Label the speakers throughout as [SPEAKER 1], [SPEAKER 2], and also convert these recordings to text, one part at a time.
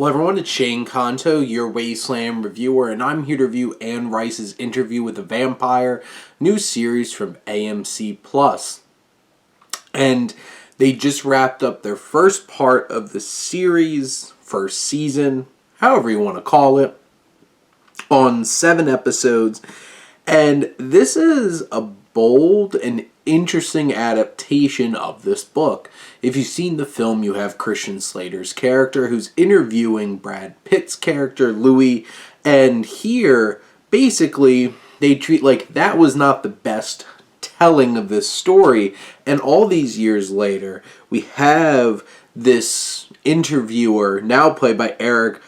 [SPEAKER 1] Well, everyone, it's Shane Kanto, your Wasteland reviewer, and I'm here to review Anne Rice's Interview with a Vampire, new series from AMC+. And they just wrapped up their first part of the series, first season, however you want to call it, on 7 episodes. And this is a bold and interesting adaptation of this book. If you've seen the film, you have Christian Slater's character who's interviewing Brad Pitt's character, Louis, and here, basically, they treat like that was not the best telling of this story, and all these years later, we have this interviewer, now played by Eric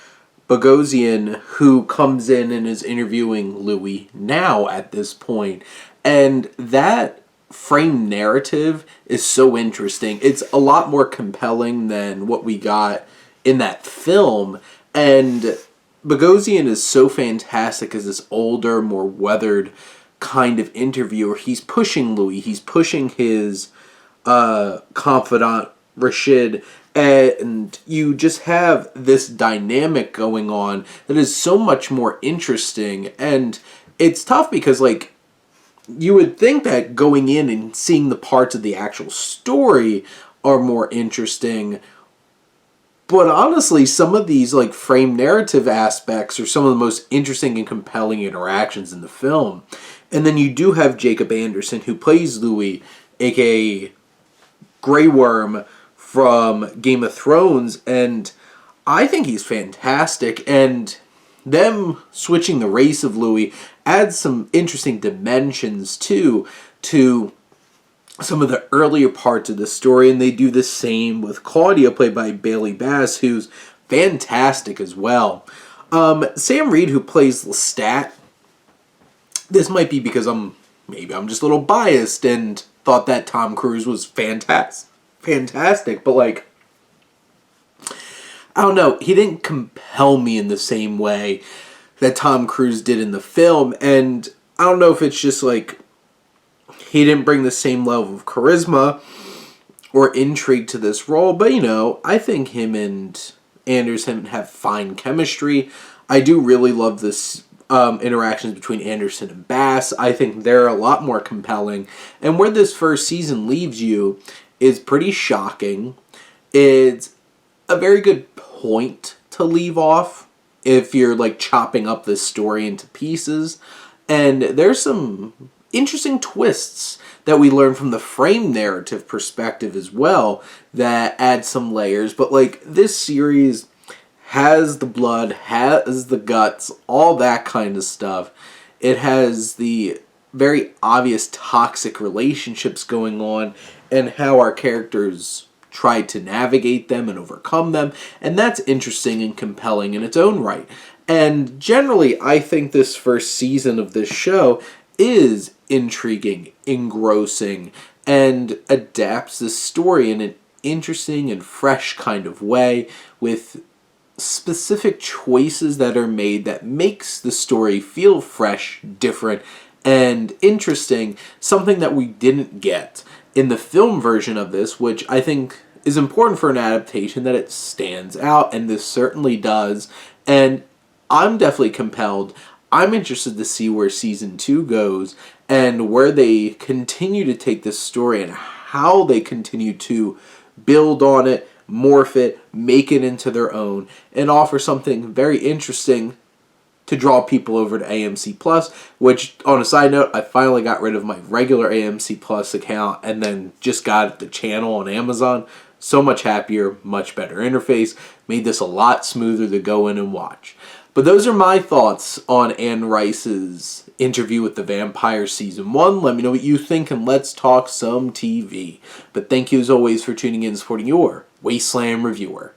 [SPEAKER 1] Bogosian, who comes in and is interviewing Louis now at this point. And that frame narrative is so interesting. It's a lot more compelling than what we got in that film. And Bogosian is so fantastic as this older, more weathered kind of interviewer. He's pushing Louis. He's pushing his confidant, Rashid. And you just have this dynamic going on that is so much more interesting. And it's tough because, like, you would think that going in and seeing the parts of the actual story are more interesting. But honestly, some of these, like, frame narrative aspects are some of the most interesting and compelling interactions in the film. And then you do have Jacob Anderson, who plays Louis, aka Grey Worm, from Game of Thrones, and I think he's fantastic, and them switching the race of Louis adds some interesting dimensions too to some of the earlier parts of the story, and they do the same with Claudia, played by Bailey Bass, who's fantastic as well. Sam Reed, who plays Lestat, this might be because I'm just a little biased and thought that Tom Cruise was fantastic, but, like, I don't know, he didn't compel me in the same way that Tom Cruise did in the film, and I don't know if it's just, like, he didn't bring the same level of charisma or intrigue to this role, but, you know, I think him and Anderson have fine chemistry. I do really love this interactions between Anderson and Bass. I think they're a lot more compelling, and where this first season leaves you is pretty shocking. It's a very good point to leave off if you're, like, chopping up this story into pieces. And there's some interesting twists that we learn from the frame narrative perspective as well that add some layers. But, like, this series has the blood, has the guts, all that kind of stuff. It has the very obvious toxic relationships going on and how our characters try to navigate them and overcome them. And that's interesting and compelling in its own right. And generally, I think this first season of this show is intriguing, engrossing, and adapts the story in an interesting and fresh kind of way with specific choices that are made that makes the story feel fresh, different, and interesting, something that we didn't get in the film version of this, which I think is important for an adaptation, that it stands out, and this certainly does, and I'm definitely compelled. I'm interested to see where Season 2 goes, and where they continue to take this story, and how they continue to build on it, morph it, make it into their own, and offer something very interesting to draw people over to AMC Plus, which, on a side note, I finally got rid of my regular AMC Plus account and then just got the channel on Amazon. So much happier, much better interface, made this a lot smoother to go in and watch. But those are my thoughts on Anne Rice's Interview with the Vampire Season 1. Let me know what you think, and let's talk some TV. But thank you as always for tuning in and supporting your Wasteland reviewer.